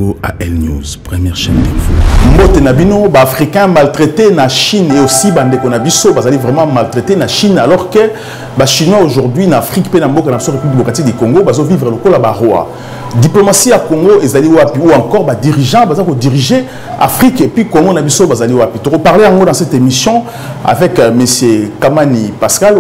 Congo à L News, première chaîne d'info. Mbote Nabino, Africains maltraités na Chine et aussi Bandeko Nabiso, ils vraiment maltraités na Chine alors que les Chinois aujourd'hui en Afrique, dans la République démocratique du Congo, ils vivent le col à roi. Diplomatie à Congo, ou encore les dirigeants, ils ont dirigé l'Afrique et puis Congo Nabiso, ils ont parlé dans cette émission avec M. Kamani Pascal,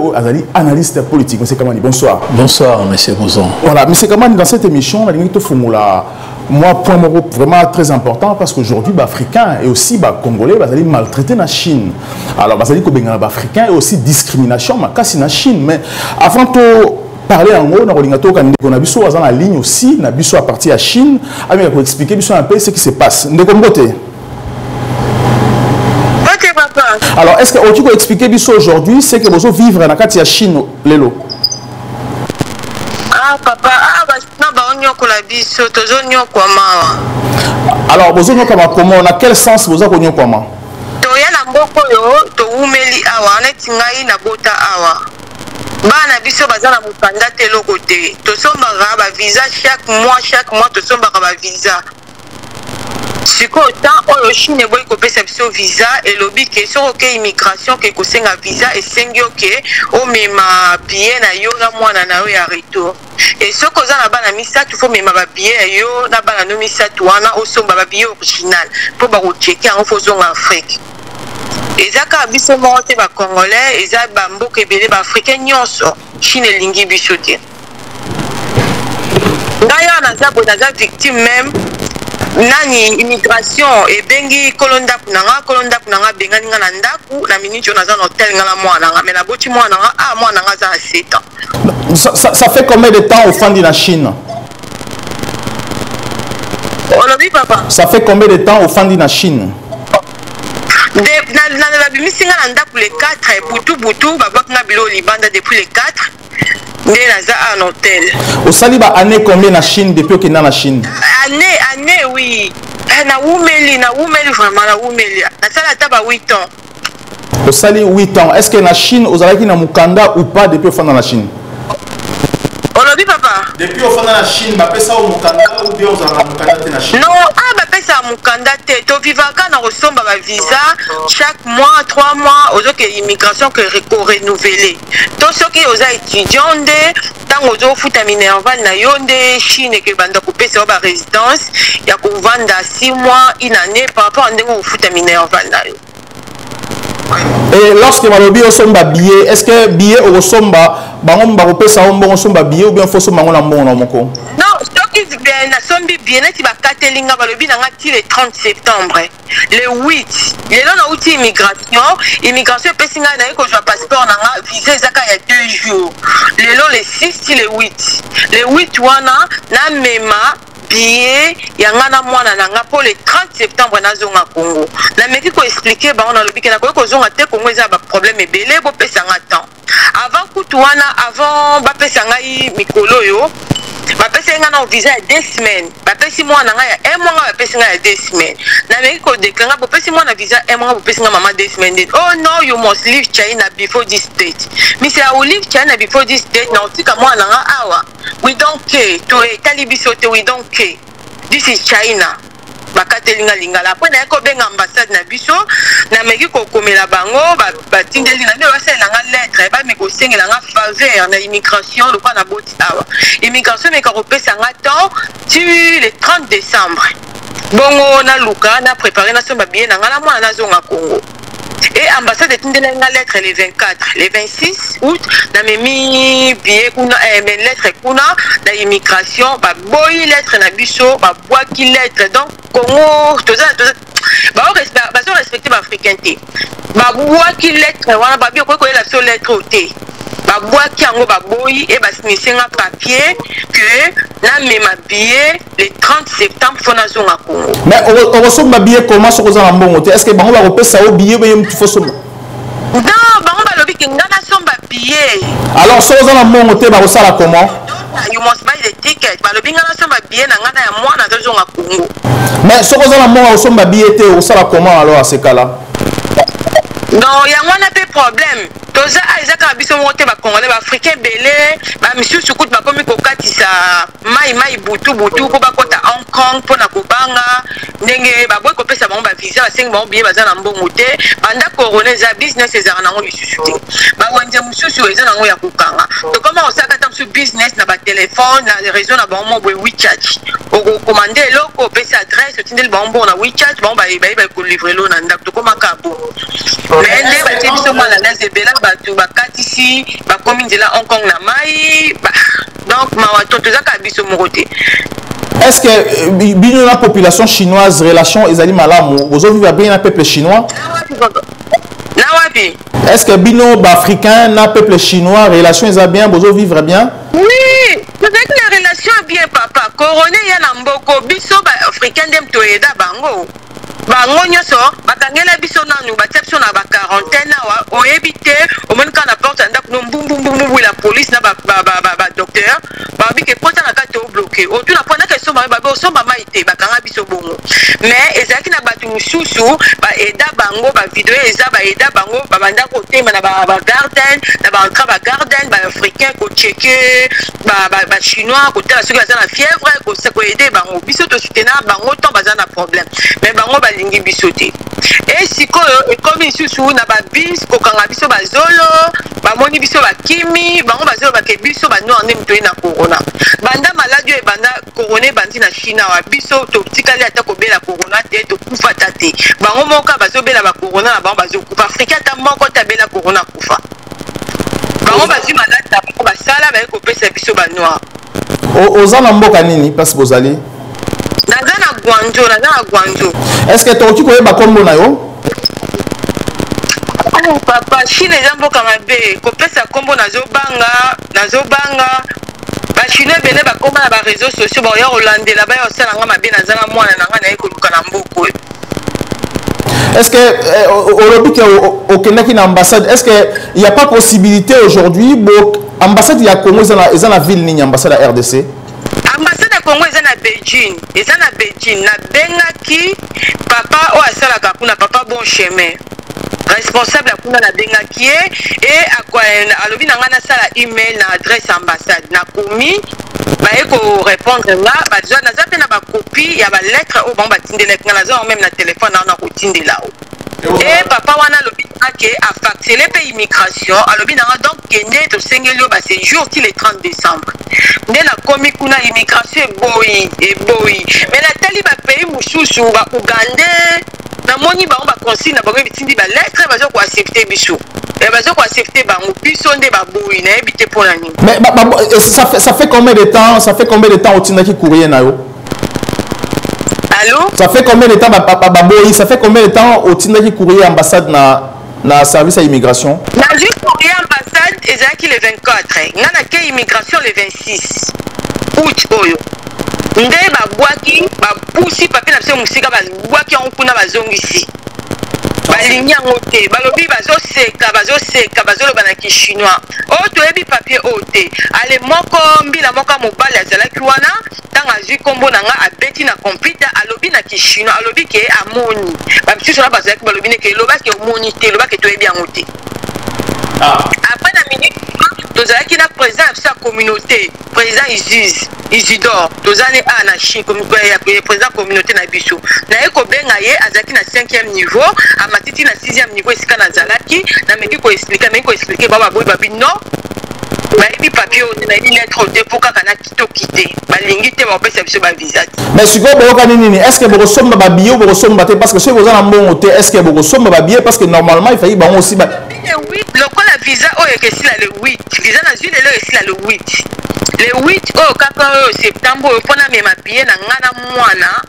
analyste politique. M. Kamani, bonsoir. Bonsoir, M. Bouzon. Voilà, M. Kamani, dans cette émission, la limite formula. Moi, point vraiment très important parce qu'aujourd'hui, les Africains et aussi les Congolais, ils sont maltraités en Chine. Alors, ils sont les Africains et aussi discrimination, mais en Chine. Mais avant de parler en gros, on a vu sur la ligne aussi, on a vu à partir de la Chine, on a expliquer un peu ce qui se passe. Alors, est-ce que tu peux expliquer aujourd'hui ce que vous vivez dans la Chine, Lélo? Ah, papa, alors, vous avez comment, dans quel sens vous avez comment? Bana biso bazana mukanda te lokote to sombaka ba visa chaque mois to sombaka ba visa siko temps oyo Chine boy ko pesa biso visa et lobby ke soko ke immigration ke ko senga visa et sengyo ke o mema billet na yo na mwana na yo ya retour et soko za na bana misatu fo mema ba billet yo na bana no misatu wana o somba ba billet original po ba ko checker en faisant en Afrique. Ezaka biso monte ba congolais eza ba mboka ebele ba africain nyonso Chine lingi biso te ngaya naza victime même nani immigration e bengi kolonda kunanga bengani nga na ndaku na minute naza na hotel nga na mwana nga mais na boti mwana nga mwana nga za 7 ans. Ça fait combien de temps au fond de la Chine? Olobi papa, ça fait combien de temps au fond de la Chine? Na bimisinga na ndaku les 4 butu babaka bilo libanda depuis les 4 nde naza en hôtel. Au sali ba année combien na Chine depuis que na Chine? Année oui. Na umeli vraiment na umeli. Na sala taba 8 ans. Au sali 8 ans. Est-ce que na Chine aux alaki na mukanda ou pas depuis au fond de la Chine? Olobi papa. Depuis au fond de la Chine, ba pesa au mukanda ou bien aux alaki mukanda te na Chine? Non, ba pesa mukanda te. To vivaka na resomba ba visa chaque mois 3 mois aux autres immigration que renouveler. To soki oza étudiant de tant ozo futa minerval na yonde Chine ke banda ko pesa ba résidence ya ko vanda 6 mois une année par rapport à ndengo futa minerval na yo. Et lorsque malobi osomba billet, est-ce que billet au somba bango ba ko pesa on somba billet ou bien faut somba ngona mbongo na moko? Non, stock bien na sombi bien ti ba katelinga balobi na ngati le 30 septembre. Le 8, les gens ont eu immigration pesinga na ko jwa passeport na nga visa zaka ya 2 jours. Le 6 le 8. Le 8 wana na mema billet yangana mwana nanga pour le 30 septembre na zonga Congo. Na meki ko expliquer ba on a lobiki na ko zonga te Congo eza ba problème ebele bo pesa nga temps. Avant kutuana avant ba pesa nga mikolo yo ba pesa nga na visa ya 2 semaines. Ba pesa moi na nga ya 1 mois ba pesa nga ya 2 semaines. Na meki ko déclarer ba pesa moi na visa 1 mois ba pesa nga mama 2 semaines. Oh no, you must leave China before this date. Me say I will leave China before this date. Na utika moi na nga awa. We don't care. To talibisote we don't care. This is China. Bakatelinga lingala. Après na ko benga ambassade na biso na meki ko komela bango ba tindeli na ba sala nga lettre ba me ko sengela nga faveur na immigration le kwa na boti awa. Immigration me ko pesa nga temps tu le 30 décembre. Bongo na luka na préparer na somba bien na ngala mwana na zonga Congo. Et ambassade tindela nga lettre le 24, le 26 août na memi billet kuna lettre kuna na immigration ba boyi lettre na biso ba boaki lettre donc Congo toza ba respecter ba africainité ba boaki lettre wana ba bio ko la so lettre oté ba boaki yango ba boyi et ba signer papier que na mema billet le 30 septembre fona zonga Congo. Mais on reçoit ma billet comment sur aux ambons? Est-ce que bango va repasser au billet mais il faut somba? Non, bango ba lobi kinga na somba billet. Alors sur aux ambons on te ba resala comment? You must buy the ticket. Ba lobi nga na somba billet na ngana ya mwana to zonga Congo. Mais sur aux ambons on somba billet te resala comment alors à ce cas-là? Non, il y a un peu problème. Toza Isaac biso monte ba congolais ba africain belé ba monsieur soukout ba komi kokatisa mai butu po ba kota Hong Kong Kong pour na kubanga ndenge ba boy ko pesa bango ba visa ba sengi bango biye baza na mbongo te banda corona za business ezara nango lisusu te ba wanje mususu eza nango ya kukanga to comment on saka tam su business na ba téléphone na réseau na bango boy WeChat o commander loko pesa adresse o tindel bango na WeChat bango ba ko livrer lo na ndako to comment ka bo ndenge ba tibiso mala na zebela ba tu ba katisi ba komi ndela Hong Kong na mai donc ma to zaka biso mokote. Est-ce que la population chinoise relation ezali malamu vous vivez bien un peuple chinois? Est-ce que bino africain na peuple chinois relation ezali bien vous vivre bien? Oui, c'est vrai que la relation est bien papa. Corona ya na mboko biso ba africain dem to eda bango. Bango nyoso bakangela biso nanu batepso na ba quarantaine wa oyebite au moins quand la porte ndak no mbumbu la police na ba docteur ba bi ke pota na kate o bloqué o tu na pona ke so ba o so ba maite bakanga biso bongo mais ezaki na batu mususu ba eda bango ba video eza ba eda bango ba banda ko tema na ba garden na ba entra ba garden ba africain ko checker ba chinois ko tela soki aza na fièvre ko se ko aider bango biso to soutenir bango to baza na problème mais bango balingi biso te et sikoyo ekomi susu na ba bis ko kanga biso bazolo bamoni biso bakimi bango bazolo bake biso bano ande mtoyi na corona banda maladi e banda corona bandi na China wa biso to tikali ata ko bela corona te to kufa tate bango moka bazobela ba corona na bango bazokufa Afrika ta moko ta bela corona kufa bango bazi maladi ta bango basala ba ko pesa biso ba noir ozana mboka nini parce que bozali naza na Guangzhou. Est-ce que tu connais ba kombo na yo? Oh papa, Chine eza mboka mabe, ko pesa kombo nazobanga. Ba Chine bene ba komba na ba réseaux sociaux ba ya olandela ba ya osala nga mabe na zanga mwana na nga na ekoluka na mboko. Est-ce que au lobby au Kenya qui na ambassade, est-ce que il y a pas possibilité aujourd'hui ambassade ya Congo eza na ville ni ambassade ya RDC? Ambassade ya Congo eza na Beijing, na bengaki papa o asalaka kuna papa bon chemin. Responsable à kuna na bengaki et alobi na nga na sala email na adresse ambassade na komi ba eko répondre nga ba déjà na zape na ba copie ya ba lettre o bon ba tindela nga na zo même na téléphone na ko tindela o et papa wana alobi ke a facturer pe immigration alobi na nga donc kende to sengeli ba séjour till le 30 décembre nde na komi kuna immigration e boyi mais na tali ba pays mususu ba Uganda na moni ba consigne na bango bitindi ba lettre bazo ko accepter biso et bazo ko accepter bango biso nde ba boyi na ebité pour la nuit. Mais ça fait combien de temps au tindaki courrier na yo? Allô? Ça fait combien de temps boyi ça fait combien de temps au tindaki courrier ambassade na service à immigration? Na juste courrier ambassade ezaki le 24 nga na ke immigration le 26 août oyo nde babwaki bapusi papier na biso musika babwaki yango kuna bazongisi balingi yango te balobi bazoseka bazoloba na kishinois oyo toyebi papier oyo te ale moko mbila moko mobali azalaki wana ntango azwi nkombo na nga abeti na computer alobi na kishinois alobi ke amoni bamisusu wana bazalaki balobi neke elobaki omoni te elobaki toyebi yango te après na minute tozalaki na président ya biso ya communauté président Isidore tozali a na Chine président communauté na biso naye kobenga ye azalaki na 5e niveau amatiti na 6e niveau esika nazalaki nameki koexplike bababoyi babi non bayebi papier oyo nayebi lettre te mpo kaka na kitokite balingi te bapesa biso bavisa te mais sikoyo boyokani nini est ce que bokosomba babillet ou bokosomba te parce que soki boza na mbongo te est ce que bokosomba babillet parce que normalement il failli bango aussi lokola visa oyo ekesila le 8 visa nazwi lelo esila le 8 le 8 oyo kaka oyo septembre oyo mpona mema billet na nga na mwana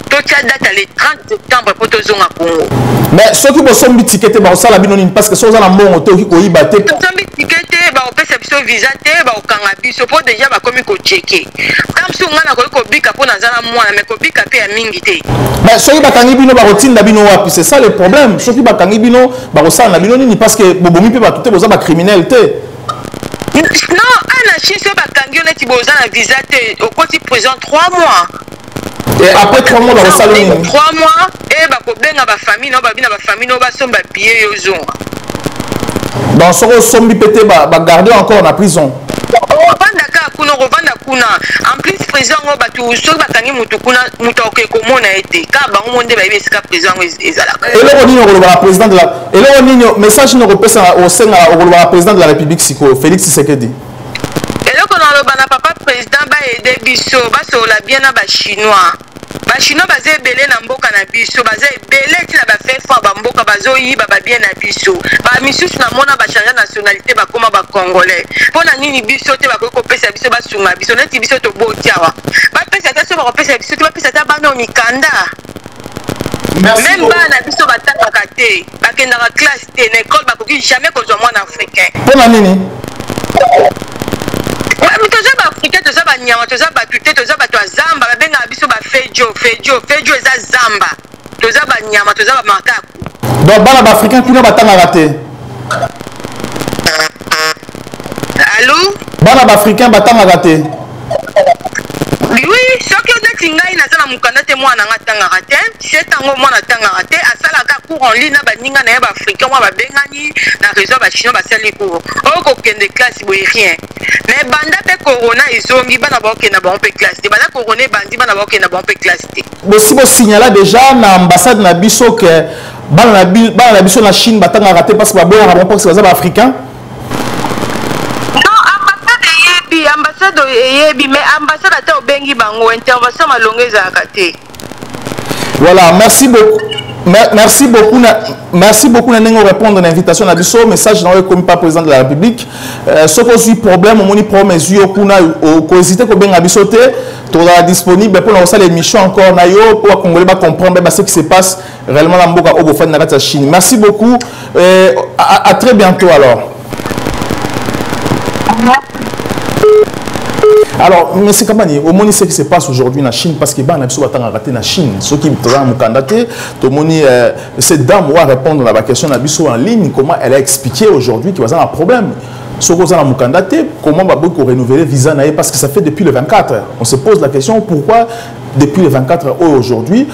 totia date le 30 septembre mpo tozonga Congo. Mais soki bosombi ticket te baosala bino nini parce que soki oza na mbongo te oki koyiba te tosombi ticket te baopesa biso visa te baokanga biso mpo deja bakomi kocheke kam so nga nakoki kobika mpo naza na mwana me kobika mpe ya mingi te. Mais soki bakangi bino bakotinda bino wapi c'est ça le problème soki bakangi bino bakosala na bino nini parce que bobomi mpe bato te boza bacriminel te. Non ana Chine so bakangi yo neti boza na visa te okoti prison 3 mois. Et après 3 mois, 3 mois, et bakobenga ba famille no babina ba famille no basomba billet yo zonga. Dans ce sombi pété ba garder encore en prison. Pendaka kuna rovanda kuna en plus président ngo batu so bakangi mutu kuna mutu okekomona ete ka bango monde ba esika président ezalaka eloko nini okoloba président de la eloko nini message nini okopesa osenga okoloba président de la République siko Félix Tshisekedi eloko na loba na papa président ba aider biso basola bien na ba chinois baza ebele na mboka na biso baza ebele ti na bafe fort bamboka bazoyiba babien na biso bamisusu na mona bachange nationalité bakoma bacongolais mpo na nini biso te bakoki kopesa biso basunga biso neti biso toboti awa bapesa te so bakopesa biso te bapesa te bana o mikanda même bana biso batangaka te bakendaka classe te na école bakoki jamais kozwa mwana africain mpo na nini toza baafrikain toza banyama toza batu te toza bato ya zamba babengaka biso bafejo eza zamba toza banyama toza bamakaku donc bana baafrikain kuna batangaka te allo bana baafrikain batangaka te oui soki neti ngai naza na mokanda te mwana nga atangaka te se ntango mwana atangaka te asalaka cour en ligne na baninga na ye baafrikain mwa babengani na réseau bachinois basali cour oyo kokende classe boye rien mais banda mpe corona ezongi bana baokenda bango mpe classe te banda corona ebandi bana baokenda bango mpe classe te bosi bosignala déjà na ambassade na biso ke bana na biso na Chine batangaka te parce que baboyaka bango parce que baza baafrikain ambassade eyebi mais ambassade ata obengi bango intervention malongo ezalaka te voilà merci beaucoup na ndenge répondre na invitation na biso message na comme pas président de la République soki ozwi problème omoni problème ezwi yo kuna kohésite kobenga biso te tozala disponible mpona kosala émission encore na yo mpo bakongolais bacomprendre ce qui se passe réellement na mboka oyo bofandi na kati ya Chine merci beaucoup à très bientôt alors. Alors, M. Kamani, au moins, ce qui se passe aujourd'hui en Chine, parce que les gens ont raté en Chine. Ceux qui ont candidaté, cette dame va répondre à la question en ligne, comment elle a expliqué aujourd'hui qu'il y a un problème. Ceux qui ont candidaté, comment on va renouveler le visa, parce que ça fait depuis le 24. On se pose la question pourquoi depuis le 24 aujourd'hui,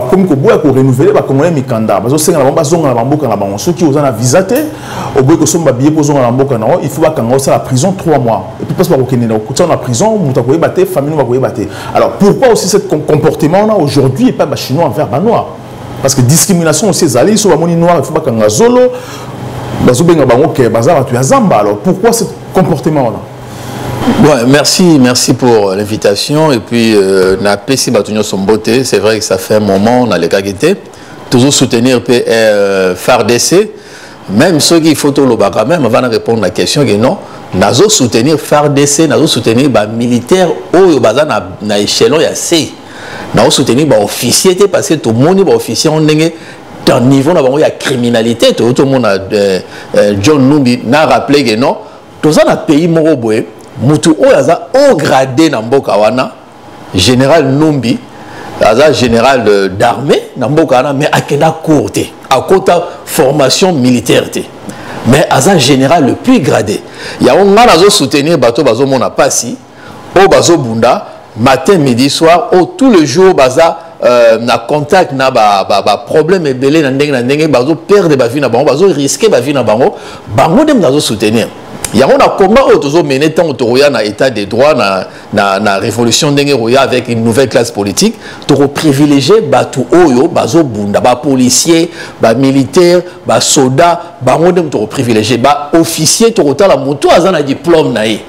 comme on va renouveler les candidats. Parce que ceux qui ont un visa, il faut que la prison 3 mois. Et puis parce que la prison, la famille va battre. Alors pourquoi aussi ce comportement aujourd'hui n'est pas chinois envers les noirs? Parce que discrimination aussi, ils sont les noirs, il faut pas que zolo. Alors pourquoi ce comportement-là? Ouais, merci pour l'invitation. Et puis, na PC Batunyo Sombote, c'est vrai que ça fait un moment, on a les qualités. Toujours soutenir FARDC, même ceux qui photo le bac, même avant de répondre à la question, que non, nazo soutenir FARDC, nazo soutenir les militaires, au bazar na échelon, il y a C. Nazo soutenir les officiers, parce que tout le monde est officier, on est dans le niveau, il y a criminalité, tout le monde a John Numbi n'a rappelé que non, tout ça, dans le pays, Moroboé, Moutou Oyaza au gradé dans Mboka wana général Numbi aza général d'armée dans Mboka wana mais akenda courte à côté formation militaire mais aza général le plus gradé ya on a nazo soutenir bateau bazo mona pasi au bazo bunda matin midi soir au tout le jour baza na contact na problème ebele na ndenge bazo perdre ba vie na bango bazo risquer ba vie na bango dem nazo soutenir. Il y a un combat où mené tant autoroya na état des droits na révolution d'Engeroya avec une nouvelle classe politique pour privilégier batu oyo bazo bunda ba policier ba militaire ba soldat ba modem to privilégier ba officier to la moto azana diplôme naé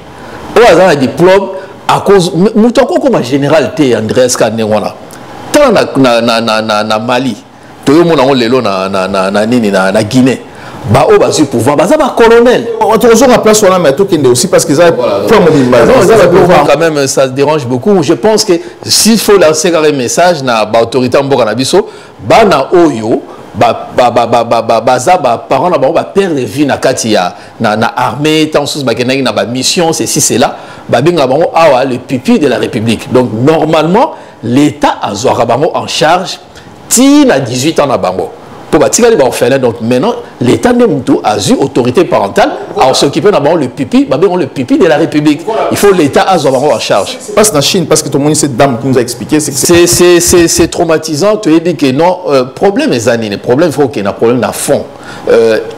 o azana diplôme à cause moto ko comme général té Andreas Kanengwana tant na Mali to yo mona lelo na Guinée. Bah au bas du pouvoir bah ça va colonel toujours la place sur la méthode qui est aussi parce qu'ils ont quand même ça dérange beaucoup. Je pense que s'il faut lancer un message na ba autorité mboka na biso ba na oyo ba parents na ba perdre vie na katia na armée tant sous ba kenaki na ba mission ceci c'est là ba binga bango awa le pipi de la République. Donc normalement l'État a zoara bango en charge ti na 18 ans na bango. Pour bâtir les orphelins, donc maintenant l'État a eu autorité parentale à s'occuper d'abord le pipi de la République. Il faut l'État à avoir en charge. C'est pas en Chine parce que tout le monde cette dame qui nous a expliqué. C'est traumatisant. Tu as dit que non, problème est années, le problème faut qu'il y ait un problème à fond.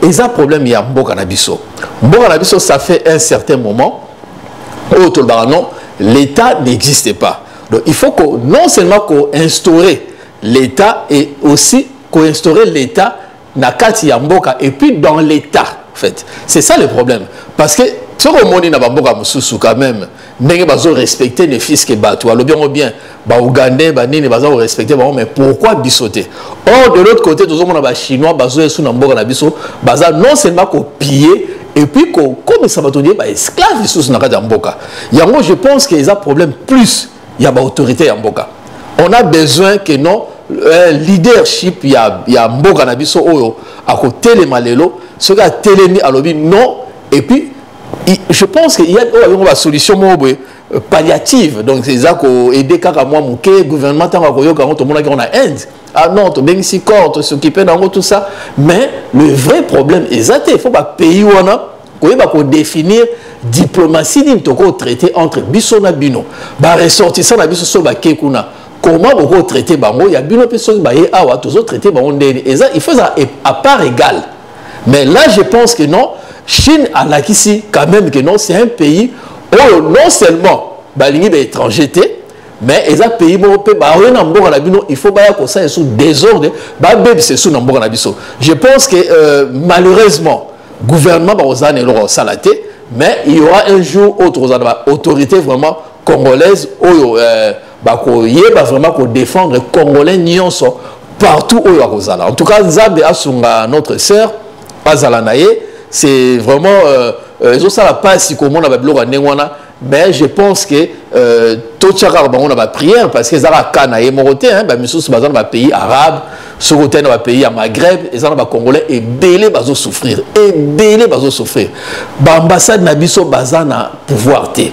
Et ça problème il y a Mboka Nabiso. Mboka Nabiso ça fait un certain moment. non, l'État n'existe pas. Donc il faut que non seulement qu'on instaure l'État et aussi qu'on instaure l'État na kati ya mboka et puis dans l'État en fait. C'est ça le problème. Parce que ce qu'on moni na bamboka mususu quand même, ndenge bazo respecter les fils que bato. Alors bien ba Ougandais ba nini bazo respecter ba mais pourquoi bisoter? Or de l'autre côté tous on a chinois bazo esu na mboka na biso, baza non seulement ko piller et puis comme ça va dire ba esclave sous na kati ya mboka. Yango je pense qu'il y a un problème plus il y a ba autorité ya mboka. On a besoin que non leadership il y a mboka na biso oyo à côté les malelo ce gars télémi à lobby non et puis je pense qu'il y a une solution palliative donc c'est ça qu'on aider kaka moi mon gouvernement tant qu'on tout le monde qui on a Inde ah non tu bien ici corps s'occuper dans tout ça mais le vrai problème est ça il faut pas pays où on a qu'on définir diplomatie d'une toko traité entre biso na bino ba ressortissant na biso so ba kekuna comment on traiter bango il y a bino personne ba et awa tous autres traiter bango et ça il faut ça à part égale mais là je pense que non Chine a l'acquis quand même que non c'est un pays où non seulement balingi d'étrangers mais ils ont pays européen bah on a mboka na bino il faut ba ko ça sous désordre ba bébé c'est sous mboka na biso je pense que malheureusement gouvernement ba ozane lo salaté mais il y aura un jour autre autorité vraiment congolaise où bah vraiment qu'on défendre congolais nyonso partout où il en tout cas Nzambe asunga notre sœur Azalanaye c'est vraiment ça la passe si comment on a bloqué nengwana mais je pense que tout chaka on a prière parce que ça la kana et moroté hein bah monsieur ce bazan va pays arabe ce côté dans pays à Maghreb et ça va congolais et belé bazo souffrir bah ambassade na biso bazana pouvoir té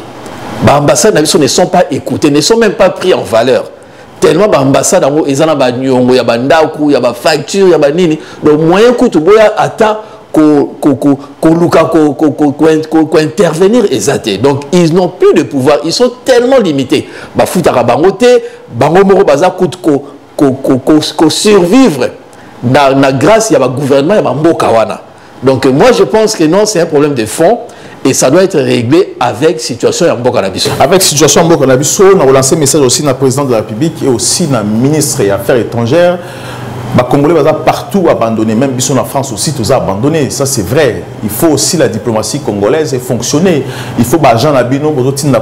bah ambassade na biso ne sont pas écoutés ne sont même pas pris en valeur tellement bah ambassade en ils en a ba nyongo ya bandaku ya ba facture ya ba nini donc moyen coûte boya ata intervenir exactement. Donc ils n'ont plus de pouvoir, ils sont tellement limités. Bah foutara bangote, bango moro baza coûte ko survivre na grâce ya ba gouvernement ya ba mboka wana. Donc moi je pense que non, c'est un problème de fond et ça doit être réglé avec situation ya mboka na biso. Avec situation ya mboka na biso, on a relancé message aussi na président de la République et aussi na ministre des Affaires étrangères. Les Congolais sont partout abandonnés, même en France aussi, tous abandonnés. Ça c'est vrai. Il faut aussi la diplomatie congolaise fonctionner. Il faut que les gens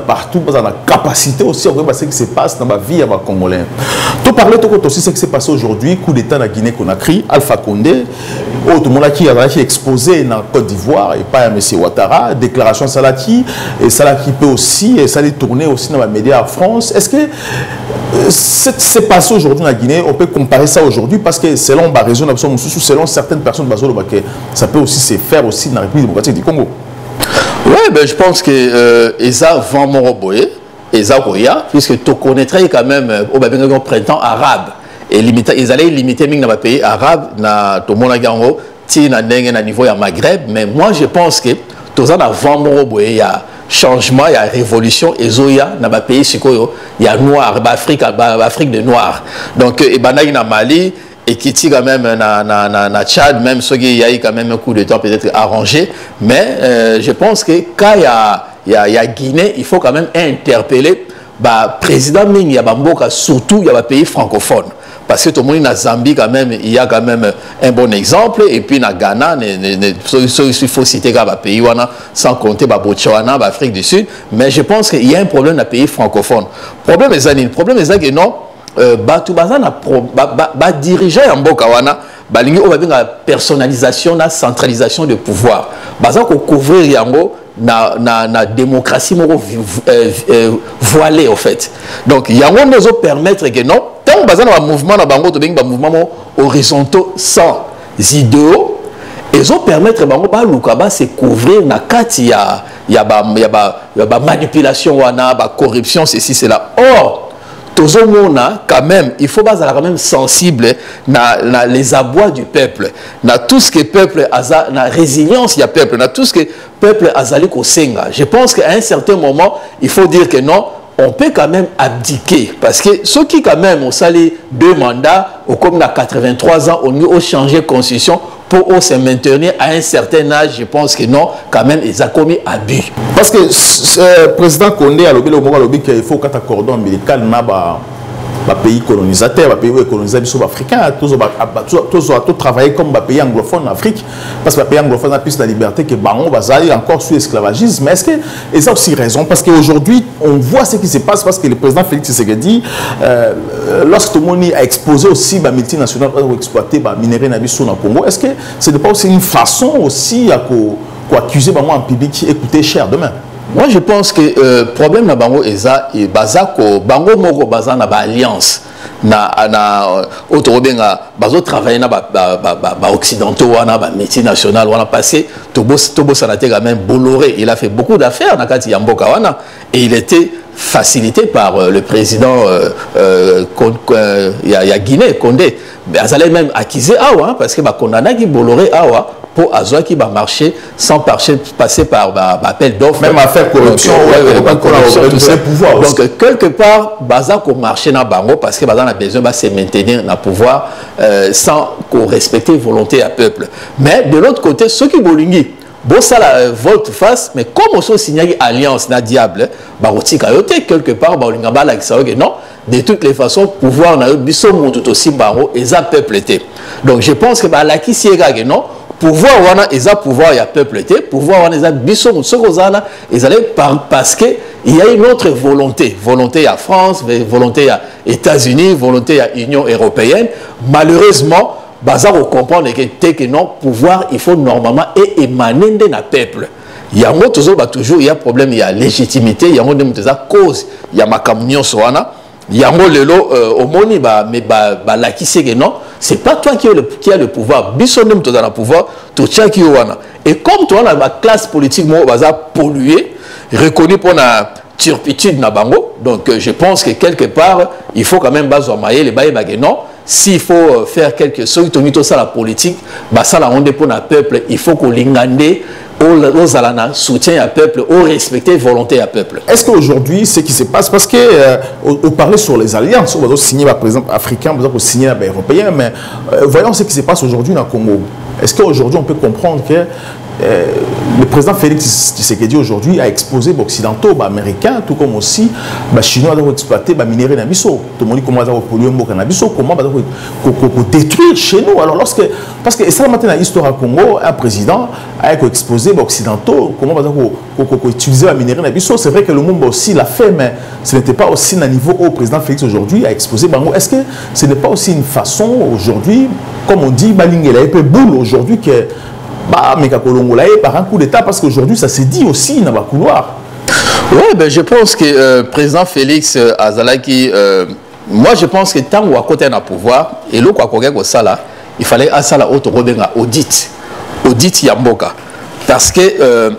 partout, la capacité aussi à ce qui se passe dans la vie des Congolais. Tu parlais aussi de ce qui s'est passé aujourd'hui, coup d'État dans Guinée-Conakry, Alpha Condé, tout le monde qui a exposé dans la Côte d'Ivoire, et pas M. Ouattara, déclaration Salati, et Salati peut aussi, et ça allait tourner aussi dans les médias en France. Est-ce que c'est passé aujourd'hui en Guinée, on peut comparer ça aujourd'hui parce que selon ma raison, selon certaines personnes, ça peut aussi se faire aussi dans la République démocratique du Congo. Oui, ben, je pense que Eza Van Moroboye, Eza Roya, puisque tu connaîtrais quand même au printemps arabe, et ils allaient limiter dans les pays arabes, dans tout le monde à niveau du Maghreb, mais moi je pense que tout ça, Van Moroboye, il y a changement, il y a révolution, et Zoya, dans les pays, il y a noir, Afrique de noir. Donc, il y a Mali, et qui tire quand même na Tchad, même ceux qui y a eu quand même un coup de temps peut-être arrangé, mais je pense que quand il y a Guinée, il faut quand même interpeller le président Ming, il y a Bamboka, surtout il y a des pays francophones. Parce que tout le monde dans Zambie quand même, il y a quand même un bon exemple, et puis dans Ghana, il faut citer les pays sans compter Botswana, l'Afrique du Sud, mais je pense qu'il y a un problème dans les pays francophones. Le problème est que non, dirigeant en Bokawana, la personnalisation, la centralisation de pouvoir. Baza ko couvrir yango na démocratie voilée en fait. Donc yango nous permettre que non, tant baza na mouvement na bango to bengi ba mouvement horizontaux sans idéaux, ils ont permettre bango ba lukaba se couvrir na kati ya ba manipulation wana, ba corruption ceci cela. Or quand même, il faut être quand même sensible à les abois du peuple, à tout ce que le peuple a, la résilience du peuple, à tout ce que le peuple a zali ko senga. Je pense qu'à un certain moment, il faut dire que non, on peut quand même abdiquer. Parce que ceux qui quand même ont salé 2 mandats, ou comme dans 83 ans, on a changé de constitution pour se maintenir à un certain âge, je pense que non, quand même, ils ont commis abus. Parce que le président Condé a lobby qu'il faut qu'un cordon ombilical n'a pas pays colonisateur, pays colonisateurs africains, tous travailler comme pays anglophone en Afrique, parce que les pays anglophones ont plus de liberté que Bango Bazali encore sous l'esclavagisme. Mais est-ce qu'ils ont aussi raison? Parce qu'aujourd'hui, on voit ce qui se passe parce que le président Félix Tshisekedi, lorsque tout le monde a exposé aussi les multinationales pour exploiter les minéraux dans le Congo, est-ce que ce n'est pas aussi une façon aussi d'accuser Bango en public et coûter cher demain? Moi, je pense que le problème de Bango est que Bango Moko Baza na alliance bazo travailler na occidentaux wana ba multinationales wana passé Tobo Sanate quand même Bolloré, il a fait beaucoup d'affaires na kati ya mboka wana et il était facilité par le président ya Guinée Condé. Azalé même accusé awa parce que ba condamné qui Bolloré awa pour Azoa qui va marcher sans passer par appel d'offres. Même affaire corruption, pouvoir. Donc, quelque part, Baza ko marché dans Bango parce que Baza a besoin de se maintenir dans le pouvoir sans respecter la volonté du peuple. Mais de l'autre côté, ceux qui bolingi, bon ça la volte face, mais comme on s'est signé alliance na diable, Baroti Kayote quelque part, Baolinga Bala qui non, de toutes les façons, pouvoir na biso tout aussi Bango et ça peuple était. Donc je pense que la qui s'y est non. Pouvoir wana eza pouvoir ya peuple té pouvoir wana eza biso mutso zana ezalé parce que il y a une autre volonté à France, volonté à États-Unis, volonté à Union européenne. Malheureusement baza ko comprendre que non pouvoir il faut normalement émaner de na peuple. Il y a toujours il y a problème, il y a légitimité, il y a cause, il y a makamnyo soana. Yango lelo omoni la qui sait que non, c'est pas toi qui a le pouvoir. Bissonem to dans le pouvoir, to tchaki wana. Et comme toi la classe politique mo baza polluée, reconnue pour la turpitude na bango. Donc je pense que quelque part il faut quand même bazo mailler les baye non. S'il faut faire quelque chose, tout ça la politique, ça la onde pour le peuple, il faut qu'on l'ingande. Aux alana soutien à peuple, au respecter volonté à peuple. Est-ce qu'aujourd'hui, ce qui se passe, parce que on parlait sur les alliances, on va signer par exemple africain, on va signer européen, mais voyons ce qui se passe aujourd'hui dans le Congo. Est-ce qu'aujourd'hui on peut comprendre que le président Félix Tshisekedi aujourd'hui a exposé les occidentaux, les américains, tout comme aussi les chinois ont exploité les minéraux dans Bisso. Tout le monde dit comment ils ont pollué le Bisso, comment ils ont détruire chez nous. Alors parce que ça maintenant dans l'histoire du Congo, un président a exposé les occidentaux, comment ils ont utilisé les minéraux dans Bisso. C'est vrai que le monde aussi l'a fait, mais ce n'était pas aussi à niveau où le président Félix aujourd'hui a exposé Bango. Est-ce que ce n'est pas aussi une façon aujourd'hui, comme on dit, Balingela et boule aujourd'hui que mais par un coup d'État, parce qu'aujourd'hui, ça s'est dit aussi dans le couloir. Oui, ben, je pense que le président Félix Azalaki, moi je pense que tant qu'on a côté dans le pouvoir, et l'autre à il fallait à ça la haute audit Yamboka. Parce que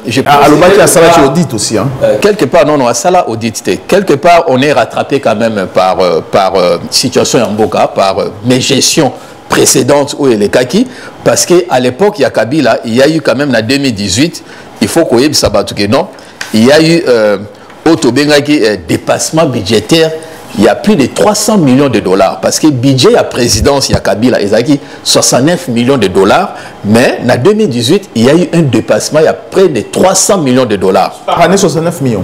je pense que audit aussi, hein. Quelque part, non, à ça la audit. Quelque part, on est rattrapé quand même par situation Yamboka, par mes gestions précédente où il est kaki parce qu'à l'époque il y a Kabila, il y a eu quand même en 2018, il faut qu'on y ait non, il y a eu dépassement budgétaire, il y a plus de 300 millions de dollars parce que budget à présidence il y a Kabila il y a 69 millions de dollars, mais en 2018 il y a eu un dépassement, il y a près de 300 millions de dollars par année. 69 millions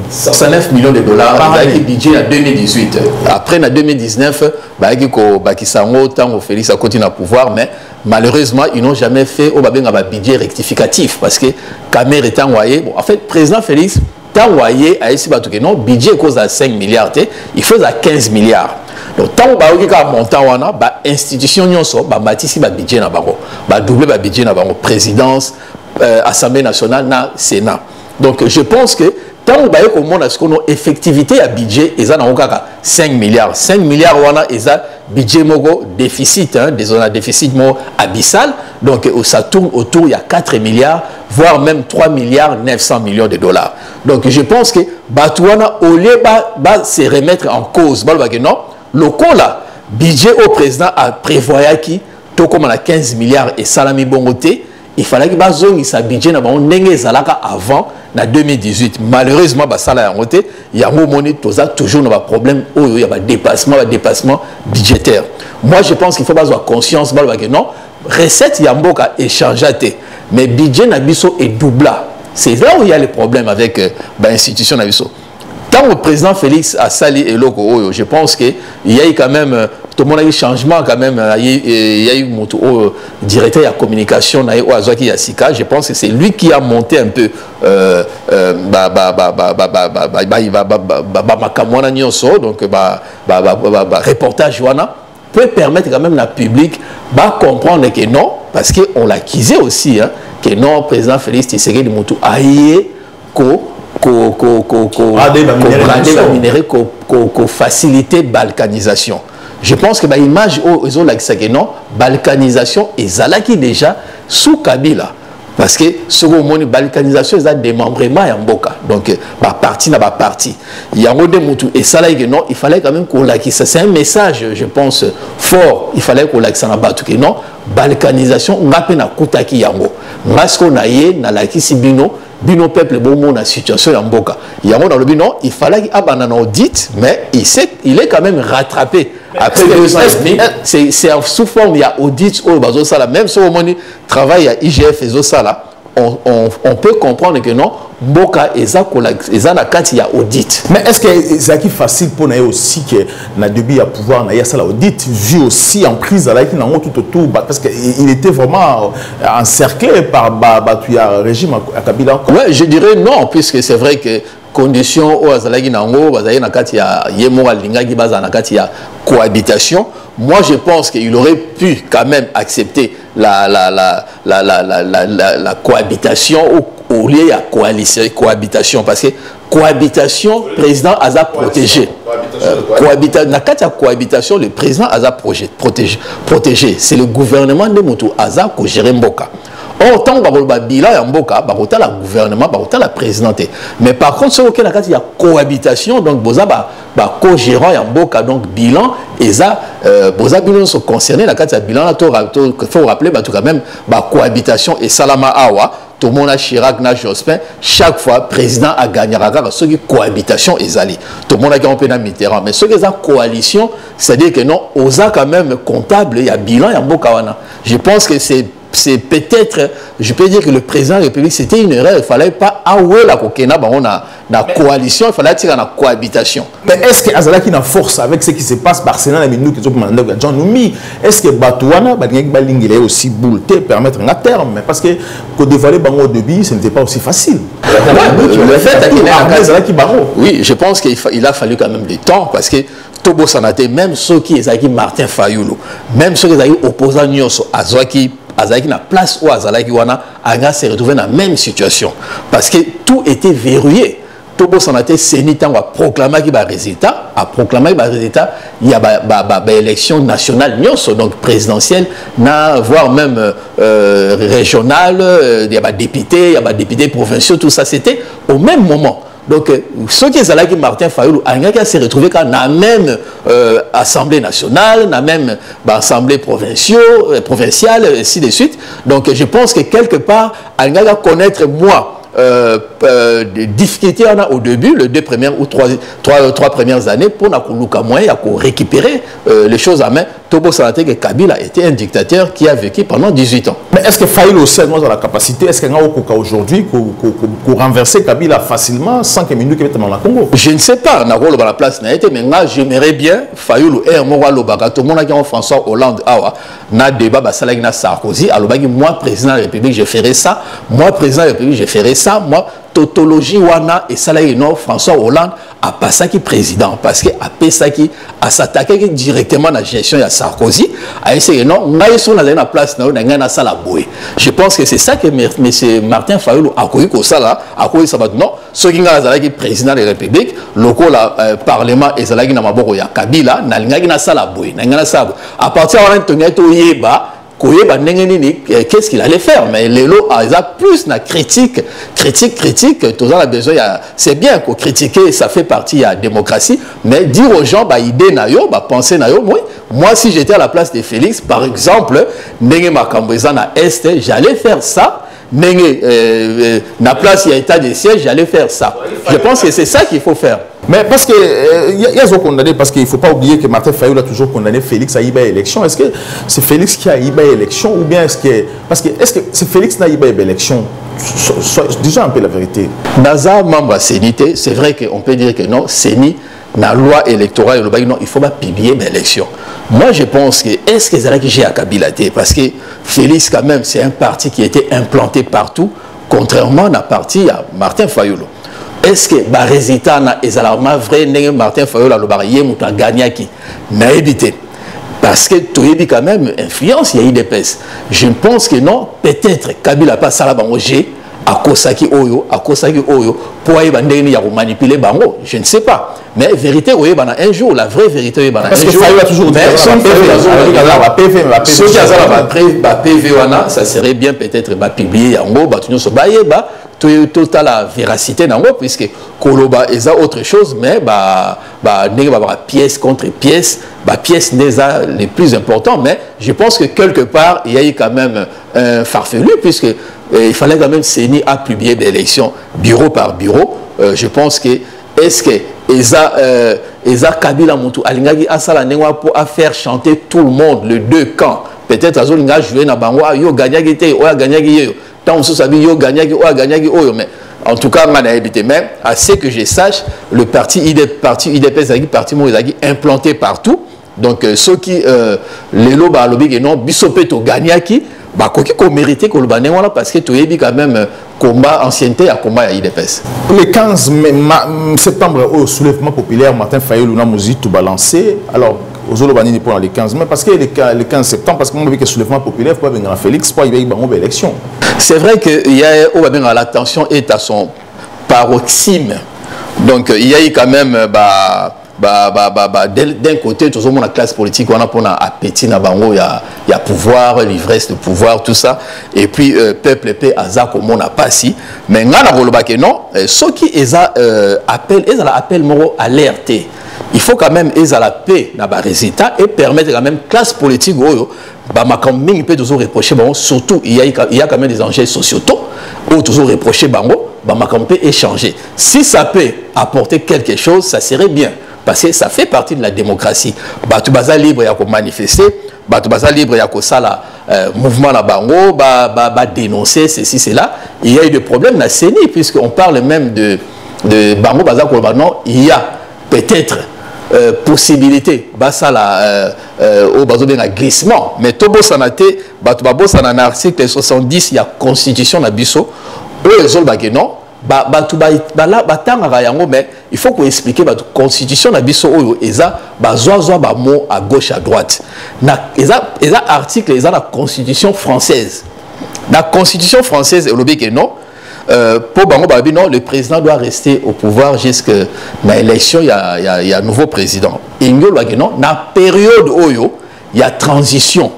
de dollars par année. Budget en 2018. Après en 2019 Bakisango tant Félix a continué à pouvoir, mais malheureusement ils n'ont jamais fait au budget rectificatif parce que Kamer est envoyé. Bon, en fait président Félix tant voyé à ici non budget cause à 5 milliards, il faut à 15 milliards. Donc tant que montant wana ba institution nyonso ba matisi ba budget na bango ba doubler ba budget na bango présidence, assemblée nationale na sénat. Donc je pense que tant que comment est-ce qu'on a effectivité à budget et ça na okaka 5 milliards wana et ça budget mogo déficit, hein, des déficit mo abyssal, donc ça tourne autour il y a 4 milliards voire même 3 milliards 900 millions de dollars. Donc je pense que Batouana au lieu de se remettre en cause non le là budget au président a prévoyé qui tout comme on a 15 milliards et salami bongoté, il fallait que bazongi sa budget na ba ndenge zalaka avant na 2018 malheureusement basala yango te yango moni toza toujours na problème oyo ya dépassement budgétaire. Moi je pense qu'il faut avoir conscience que non recette ya mboka échangeate mais budget na biso est doubla. C'est là où il y a le problème avec l'institution na biso. Tant le président Félix a sali et loko, je pense qu'il y a eu quand même tout le monde a eu changement quand même. Il y a eu mon directeur de la communication je pense que c'est lui qui a monté un peu donc reportage peut permettre quand même la public de comprendre que non parce qu'on l'accusait aussi que non président Félix Tshisekedi Mobutu a faciliter balkanisation. Je pense que l'image ils ont que non balkanisation et zalaki déjà sous Kabila parce que ce moment balkanisation ils ont démembrement en boka donc parti il y a des mutu et ça là que non il fallait quand même qu'on l'acquise c'est un message je pense fort il fallait qu'on l'acquise en bas que non balkanisation ngapena kutaki yango ngasko na ye na l'acquise bino peuple bon na situation ya mboka yango dans le bino il fallait qu'il abandonne audit mais il est quand même rattrapé après 2 ans et demi c'est sous forme il y a audit au bazo sala même si au monde travail à IGF et sala on peut comprendre que non mboka eza na kati ya audit mais est-ce que c'est facile pour nous aussi que na début à pouvoir na ya sala audit vu aussi en prise à la qui tout autour parce que il était vraiment encerclé par le régime à Kabila. Ouais, je dirais non puisque c'est vrai que conditions au azalaki nango bazali na kati ya yemora lingaki baza na kati ya cohabitation. Moi je pense qu'il aurait pu quand même accepter la cohabitation au lieu de cohabitation parce que cohabitation président Aza protégé cohabitation le président Aza protégé c'est le gouvernement de Mobutu Aza ko gérer mboka. Or, tant que bilan ya mboka, la gouvernement, la présidente. Mais par contre, ce qu'il y a cohabitation, donc boza co-gérant ya mboka, donc bilan, et ça, boza bilan sont concernés, la carte bilan, il faut rappeler, tout quand même, cohabitation et Salama Awa, tout le monde a Chirac, na Jospin, chaque fois, président a gagné ce qui cohabitation et zali. Tout le monde a gagné un Mitterrand. Mais ce qui est la coalition, c'est-à-dire que non, osa quand même comptable, il y a bilan, il y a mboka. Je pense que c'est peut-être, je peux dire que le président de la République, c'était une erreur. Il ne fallait pas avoir la coalition, il fallait tirer la cohabitation. Mais est-ce que Azala qui a force avec ce qui se passe, Barcelone, John Noumi, est-ce que Batouana, il est aussi bouleté, permettre un terme? Parce que dévaler Bango au début, ce n'était pas aussi facile. Le fait oui, je pense qu'il a fallu quand même du temps parce que Tobo Sanate, même ceux qui sont Martin Fayoulou, même ceux qui sont opposants à Zoaki, Azaki na place où Azalaki wana anga se retrouvé dans la même situation parce que tout était verrouillé. Tobo Sanate Sénitan a proclamé qu'il y a résultat, il y a élection nationale donc présidentielle, voire même régionale, il y a députés, provinciaux, tout ça c'était au même moment. Donc, ceux qui sont là, Martin Fayoulou, il s'est retrouvé dans la même assemblée nationale, dans la même assemblée provinciale, et ainsi de suite. Donc, je pense que quelque part, il va connaître moi des difficultés au début, les 2 premières ou 3 premières années, pour récupérer les choses à main. Tobo Sanate que Kabila était un dictateur qui a vécu pendant 18 ans. Mais est-ce que Fayoulou aussi a la capacité, est-ce qu'il y a aujourd'hui pour renverser Kabila facilement sans que Mindou dans la Congo? Je ne sais pas, na rôle la place n'a été, mais là j'aimerais bien Fayoulou et moi Lobaga, tout le monde a dit François Hollande, na débat basalagi na Sarkozy, alors moi président de la République je ferai ça, moi président de la République je ferai ça, moi tautologie wana et salagi non François Hollande a passé qui président parce que a passé qui a s'attaquer directement à la gestion de Sarkozy a essayé non ngai sur la place na sala boy. Je pense que c'est ça que monsieur Martin Fayoulou a connu comme ça là a connu ça non ceux qui ngala président de la République loko la parlement et salagi na maboko ya Kabila na ngaki na sala boy na ngana sabo à partir de tonga to yeba qu'est-ce qu'il allait faire, mais les lots a plus la critique, tout ça a besoin, c'est bien qu'on critiquer, ça fait partie de la démocratie, mais dire aux gens, idée nayo, penser nayo, moi si j'étais à la place de Félix, par exemple, j'allais faire ça, na place il y a état de siège, j'allais faire ça. Je pense que c'est ça qu'il faut faire. Mais parce que il y a des condamnés, parce qu'il ne faut pas oublier que Martin Fayulu a toujours condamné Félix à Iba élection. Est-ce que c'est Félix qui a Iba élection ou bien est-ce que c'est Félix qui a Iba élection? Disons un peu la vérité. Naza membre Sénité, c'est vrai qu'on peut dire que non, Séni, la loi électorale, non, il faut pas publier l'élection. Moi, je pense que est-ce que c'est là que j'ai à Kabila? Parce que Félix, quand même, c'est un parti qui a été implanté partout, contrairement à la partie à Martin Fayulu. Est-ce que le résultat est vrai? Martin Fayulu a gagné qui n'a évité. Parce que tu as quand même influence, il y a eu des pèses. Je pense que non, peut-être Kabila pas ça là à Kosaki Oyo, pour manipuler Bango, je ne sais pas. Mais la vérité, un jour, la vraie vérité, un jour. Parce que Fayulu a toujours dit PV, ça serait bien peut-être publier en haut, total la véracité puisque Koloba est autre chose, mais pièce contre pièce, pièce n'est les plus importants, mais je pense que quelque part il y a eu quand même un farfelu puisque il fallait quand même Séni à publier des élections bureau par bureau. Je pense que est-ce que Eza Kabila Moutou Alingagi Asala Nengwa pour faire chanter tout le monde, les deux camps, peut-être Azolinga jouer na bango yo gagnagi te o gagnagi yo tant on sabi yo gagnagi o mais en tout cas on a évité même à ce que je sache le parti IDPS parti Moïsagi implanté partout donc ceux qui les loba lobby non bisopeto gagnaki koki ko mérité ko le banengwa parce que tu es quand même combat ancienneté à combat à IDPS. Le 15 septembre au soulèvement populaire Martin Fayulu na Mozi tout balancé alors aux Olobani pour les 15 mai parce que le 15 septembre parce que moi que le soulèvement populaire faut pas venir à Félix pour y avoir une élection. C'est vrai que il y a la tension est à son paroxysme. Donc il y a eu quand même d'un côté tout le monde la classe politique on a pour appétit na bango il y a pouvoir l'ivresse de pouvoir tout ça et puis peuple paix aza comme on n'a pas si mais ngana koloba que non ceux qui appel moro alerté il faut quand même la paix na ba résultat et permettre quand même classe politique oyo ba makaming peut toujours reprocher bango surtout il y a quand même des enjeux sociaux ou toujours reprocher bango ba makaming peut échanger si ça peut apporter quelque chose ça serait bien. Parce que ça fait partie de la démocratie. Batu baza libre ya ko manifester, batu baza libre ya ko sala mouvement la bango, dénoncer ceci cela. Il y a eu des problèmes na CENI puisqu'on parle même de bango baza ko non, il y a peut-être possibilité basala au bazo benga glissement, mais tobo sanate batu babo sana na article 70 il y a constitution na biso o ezol bageno mais il faut qu'on explique la constitution na biso oyo eza bazwa ba mot à gauche à droite na eza article eza la constitution française la constitution française et lobby que non pour bango babi non le président doit rester au pouvoir jusqu'à l'élection il y a un nouveau président ingol ba que non na période oyo il y a transition.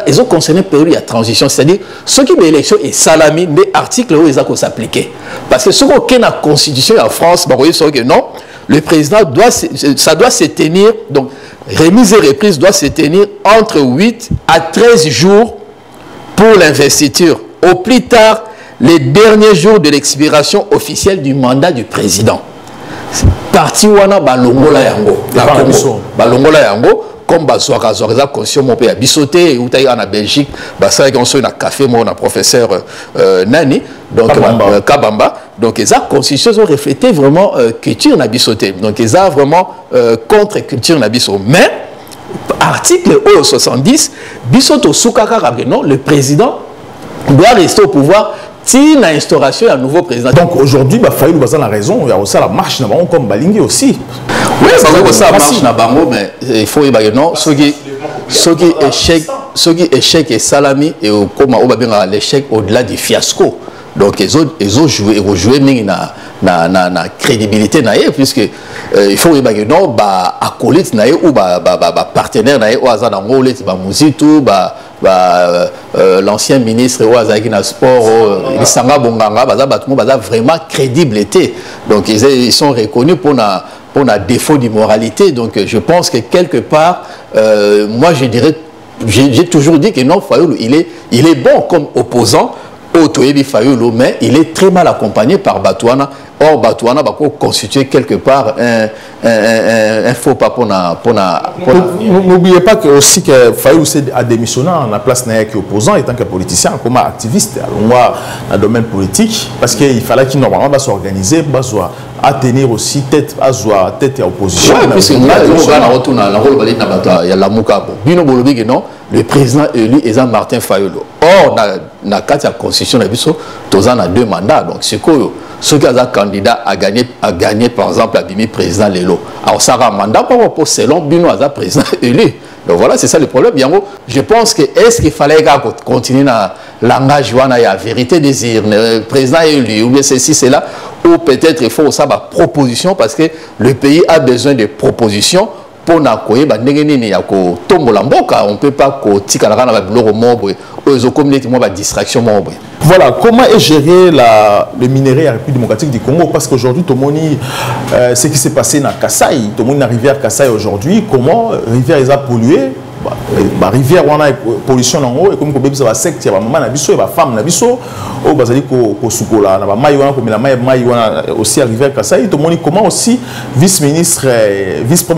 Ils ont concerné période de transition, c'est-à-dire ceux qui ont l'élection et salami, des articles où ils ont s'appliquer. Parce que ce qu'on a la constitution en France, que non, le président doit se tenir, donc remise et reprise doit se tenir entre 8 à 13 jours pour l'investiture. Au plus tard, les derniers jours de l'expiration officielle du mandat du président. Parti wana balongola yango. Balongola yango. Comme Bazouaka Zorza, conscient mon père, Bissoté, ou taille en Belgique, ça y a un café, mon professeur Nani, donc Kabamba. Donc, les constitutions ont reflété vraiment culture na Bissoté. Donc, ils ont vraiment contre culture na Bissot. Mais, article 70, Bissoto Soukaka, non, le président doit rester au pouvoir. Si la instauration d'un nouveau président. Donc aujourd'hui, Fayulu a la raison, il y a aussi la marche comme Balingi aussi. Oui, ça marche na bango, mais il faut y aller non. Ceux qui échec et salami et comme l'échec au-delà du fiasco. Donc ils ont joué na crédibilité naïe puisque il faut y aller non acolyte naïe ou partenaire naïe ou azana ngolé ba muzitu l'ancien ministre Ouazaki na sport il sanga bonganga baza vraiment crédibilité donc ils sont reconnus pour un défaut d'immoralité donc je pense que quelque part moi je dirais j'ai toujours dit que non Fayulu il est bon comme opposant Otoyebi Fayulu, mais il est très mal accompagné par Batouana. Or, Batouana va constituer quelque part un faux pas pour n'oubliez pas que aussi que Fayulu a démissionné en la place qui est opposant, étant que politicien, comme activiste, dans le domaine politique, parce qu'il fallait qu'il normalement va s'organiser, à tenir aussi tête à tête et opposition. Le président élu est Martin Fayulu. Or, dans la constitution, il y a 2 mandats. Donc, c'est quoi? Ceux qui ont un candidat à gagner, par exemple, le président Lelo. Alors, ça a un mandat pour selon Bino a président élu. Donc voilà, c'est ça le problème. Je pense que est-ce qu'il fallait continuer dans le langage, il y a vérité désir, le président élu, ou bien ceci, c'est là, ou peut-être il faut ça, proposition, parce que le pays a besoin de propositions. Pour on ne peut pas distraction. Voilà, comment est géré le minerai à la République démocratique du Congo? Parce qu'aujourd'hui, ce qui s'est passé dans Kasaï, tout le monde dans la rivière Kasaï aujourd'hui, comment la rivière est polluée? La rivière on a pollution en haut et comme ça va secte, il y a maman nabiso et femme nabiso au bazali ko sukola na ba mai wana comme la mai wana aussi à rivière Kasaï. Tout le monde comment aussi vice-premier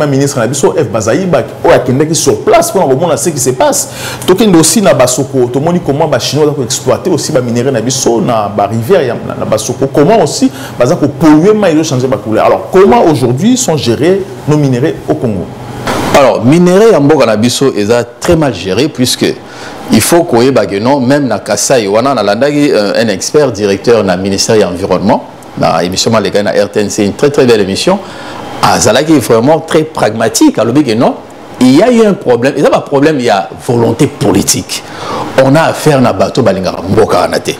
ministre nabiso F Bazaï ba o akende qui sur place pour voir ce qui se passe. Tokende aussi na basoko tout le monde comment ba chinois ko exploiter aussi ba minerai nabiso na ba rivière na basoko comment aussi baza ko polluer mai de changer ba couleur. Alors comment aujourd'hui sont gérés nos minéraux au Congo? Alors, minerai en Boganabiso est très mal géré puisque il faut qu'on ait même dans Kasaï, on a un expert directeur dans le ministère de l'Environnement, dans l'émission de RTN, c'est une très très belle émission. Zalaki est vraiment très pragmatique. Alors, il y a eu un problème, il y a pas problème, il y a volonté politique. On a affaire à bateau Balingara Mbokaranate.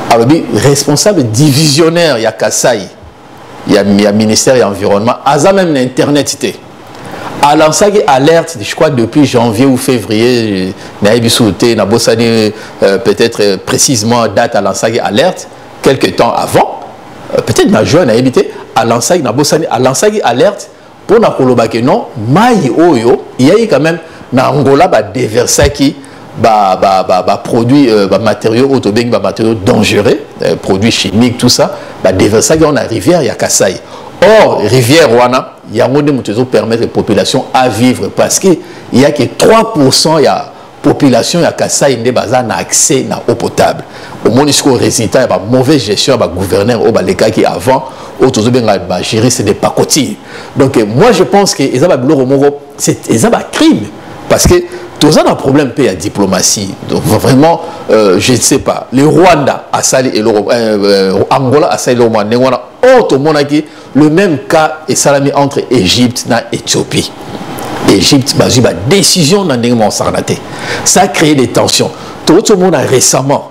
Alors, responsable divisionnaire, il y a Kasaï, il y a le ministère de l'Environnement, il y a même l'Internet. À l'ancien alerte, je crois depuis janvier ou février, peut-être précisément date à l'ancien alerte, quelques temps avant, peut-être dans juin, à l'ancien alerte, pour la Kolobake, non, il y a eu quand même, dans Angola, des versets qui produits, matériaux autobéniques, matériaux dangereux, produits chimiques, tout ça, des versets qui ont la rivière, il y a Kasaï. Or, rivière Wana, il y a un monde qui permettre aux populations à vivre parce qu'il n'y a que 3% de la population qui a accès à l'eau potable. Au moins, il y a un résultat, il y a une mauvaise gestion, il y a un gouverneur qui avant, gérer c'est des pacotilles. Donc, moi, je pense que c'est un crime parce que tout ça a un problème de la diplomatie. Donc, vraiment, je ne sais pas. Le Rwanda a sali et Angola a sali le Rwanda. Le même cas est salami entre Égypte et Éthiopie. Égypte, il y a une décision dans le monde. Ça a créé des tensions. Tout le monde a récemment,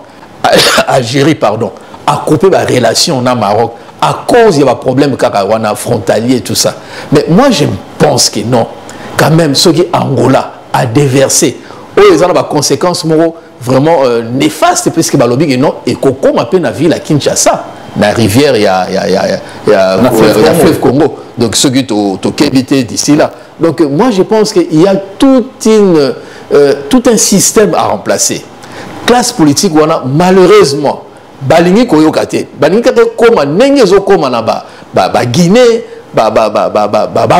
Algérie, pardon, a coupé la relation au Maroc à cause il y a un problème frontalier et tout ça. Mais moi, je pense que non. Quand même, ceux qui Angola a déversé, ils ont des conséquences vraiment néfastes puisque le non et Koko m'a peine à ville à Kinshasa. La rivière, il y a fleuve Congo. Donc, ceux qui ont évité d'ici là. Donc, moi, je pense qu'il y a tout un système à remplacer. Classe politique, malheureusement, Balingi Koyokate, Balingi Kate Koma, Nengezo Koma Naba, Guinée,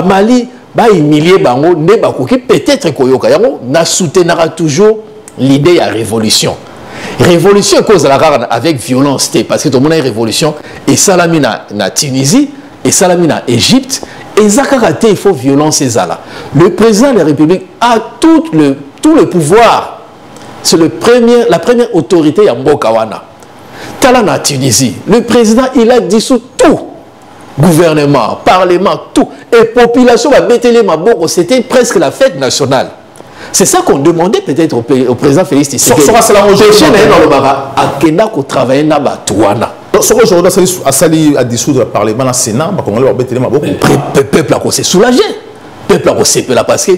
Mali, humilier Bango, Nebakoki, peut-être Koyoka. Na soutenira toujours l'idée de la révolution. Révolution cause la rare avec violence parce que tout le monde a une révolution et salami na Tunisie et salami na Égypte et Zakarate il faut violence et zala. Le président de la République a tout le pouvoir. C'est la première autorité à Mbokawana. Tala na Tunisie, le président il a dissous tout. Gouvernement, parlement, tout. Et population va mettre les maboko, c'était presque la fête nationale. C'est ça qu'on demandait peut-être au président Félix Tshisekedi. À dissoudre le Parlement, le Sénat, le peuple a s'est soulagé. Le peuple a s'est parce que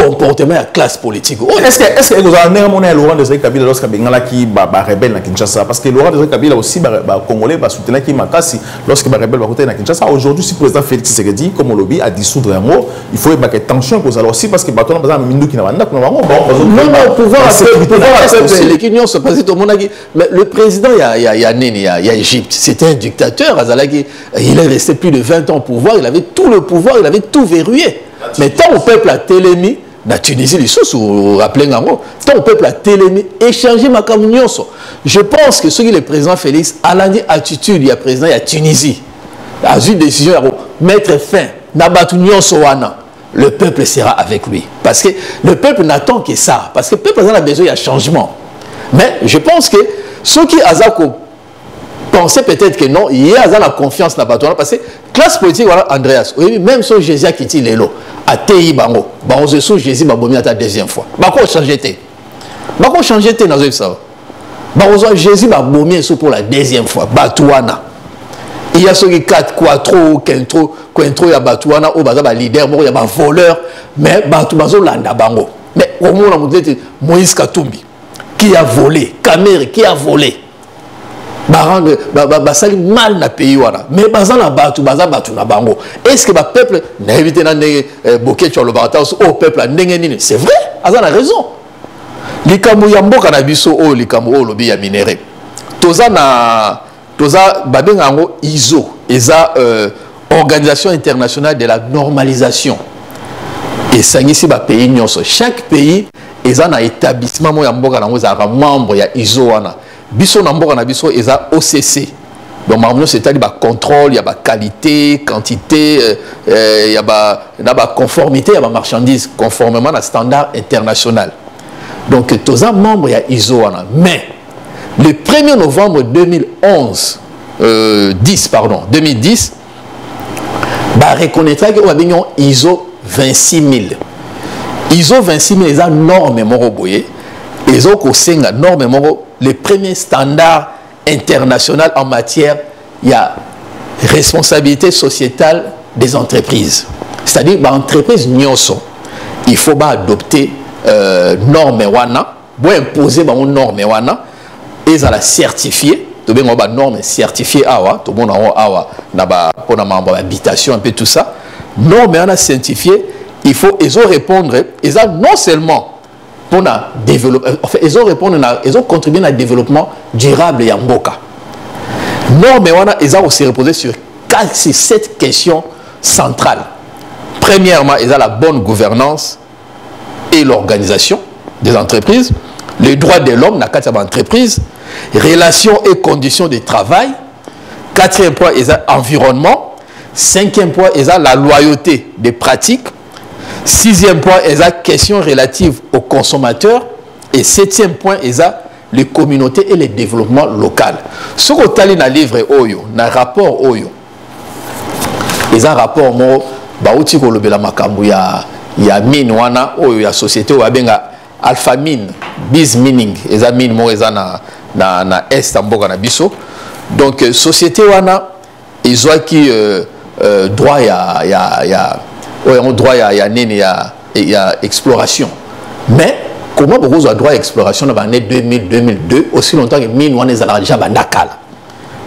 comportement de la classe politique. Est-ce que vous avez un Laurent Désiré Kabila lorsque Bengala qui rebelle à Kinshasa? Parce que Laurent Désiré Kabila aussi, Congolais, soutenir qui Makassi lorsque rebelle à Kinshasa. Aujourd'hui, si le président Félix Tshisekedi, comme on l'a dit, a dissoudre un mot, il faut que tension cause alors aussi parce que Baton a Mindou qui n'a pas de pouvoir mais le président, il y a Égypte, c'était un dictateur. Il est resté plus de 20 ans au pouvoir, il avait tout le pouvoir, il avait tout verrouillé. Mais tant au peuple a télémi, la Tunisie, les choses, vous rappelez, tant au peuple a télémi, échangé ma communion. Je pense que ce qui est le président Félix, à l'année attitude, il y a président, il y a Tunisie, a eu une décision de mettre fin, le peuple sera avec lui. Parce que le peuple n'attend que ça. Parce que le peuple a besoin de changement. Mais je pense que ceux qui pensaient peut-être que non, il y a la confiance dans la parce que classe politique, voilà, Andreas, même si Jésus a quitté l'élo, à Tei Bango, on se souvient Jésus m'a bomi à la deuxième fois. Bako changé té. Bako changé té dans ça. Jésus m'a bomi pour la deuxième fois. Batouana. Il y a ceux qui 4, Quattro, Quintro, il y a Batouana, il y a leader, il y a voleur, mais Batoubazo landa bango. Mais au moins, on a dit Moïse Katumbi, qui a volé, Kamere, qui a volé. Basali mal na pays wana. Mais bazan na batu, bazan batu na bango. Est-ce que le peuple n'a évité na boké sur le bata au peuple a nengeni? C'est vrai, azan a raison. Likambo yamboka na biso o likambo o lobi ya minéré. Toza babengango ISO, eza Organisation internationale de la normalisation. Et ça ici ba pays nyonso. Chaque pays eza na établissement mo yamboka nango za membre ya ISO wana. Biso namboka na biso eza OCC. Donc marmino c'est-à-dire ba contrôle, il y a ba qualité, quantité, il y a ba conformité, il y a ba marchandise conformément à standard international. Donc toza membre ya ISO wana. Mais le 1er novembre 2010, bah reconnaîtra que nous avons ISO 26000. ISO 26000 est une norme moroboye. Ils ont une norme le premier standard international en matière il y a responsabilité sociétale des entreprises. C'est-à-dire que l'entreprise il faut adopter norme wana, pour imposer une norme wana. Et ça la certifié, tout bien on a norme certifiée awa, tout le monde awa, pour la habitation un peu tout ça. Norme on a certifié, il faut ils ont répondre, ils ont non seulement pour développer, enfin ils ont répondre, ils ont contribué à développement durable et mboka. Norme on a ils ont aussi reposé sur 7 questions centrales. Premièrement, ils ont la bonne gouvernance et l'organisation des entreprises. Les droits de l'homme dans quatre entreprises, relations et conditions de travail. 4e point, il y a l'environnement. 5e point, il y a la loyauté des pratiques. 6e point, il y a questions relatives aux consommateurs. Et 7e point, il y a les communautés et le développement local. Ce que vous avez dans le livre Oyo, dans le rapport Oyo, il y a un rapport il y a mine wana Oyo, il y a société où il y a Alpha Mine, Biz Mining, eza mine mo eza na est mboka na biso. Donc société wana ils ont qui droit ya exploration. Mais comment vous avez droit à exploration dans l'année 2000-2002 aussi longtemps que mine wana eza déjà bandakala.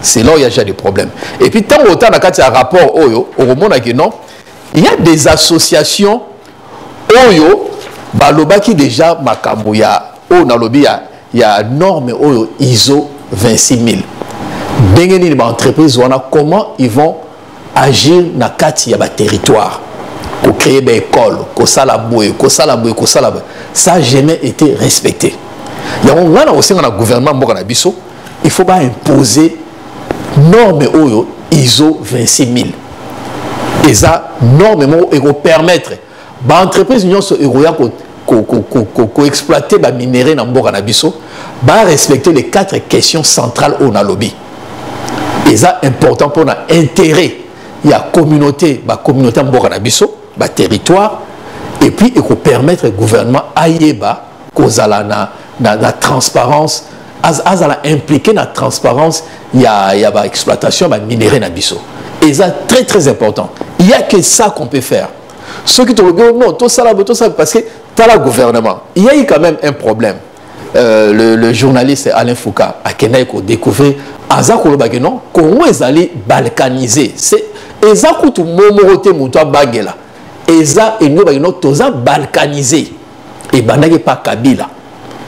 C'est là où il y a déjà des problèmes. Et puis tant autant dans un rapport Oyo, au moment que non, il y a des associations Oyo baloba qui déjà makambo ya o na lobi ya norme oyo ISO 26000. Bengeni ba entreprise wana comment ils vont agir na kati ya ba territoire. Ko créer des écoles, ko sala boye. Ça n'a jamais été respecté. Ya on a aussi dans le gouvernement mboka na biso, il faut pas imposer norme oyo ISO 26000. Et ça norme mo et permettre ba entreprise union so eroya ko exploiter ba minerai na mboka na biso ba respecter les 4 questions centrales au na lobby. Et ça important pour na intérêt il y a communauté mboka na biso ba territoire et puis et ko permettre le gouvernement ayeba kozala na transparence azala impliqué na transparence il y a ba exploitation ba minerai na biso. Et ça très très important. Il y a que ça qu'on peut faire. Ceux qui te regardent, non, tout ça, parce que tu as le gouvernement. Il y a eu quand même un problème. Le journaliste Alain Foucault a découvert que non, Congo est allé balkaniser. C'est exactement tout momoroté moutoua bagela. Eza et nous balkanisé. Et banage pas Kabila.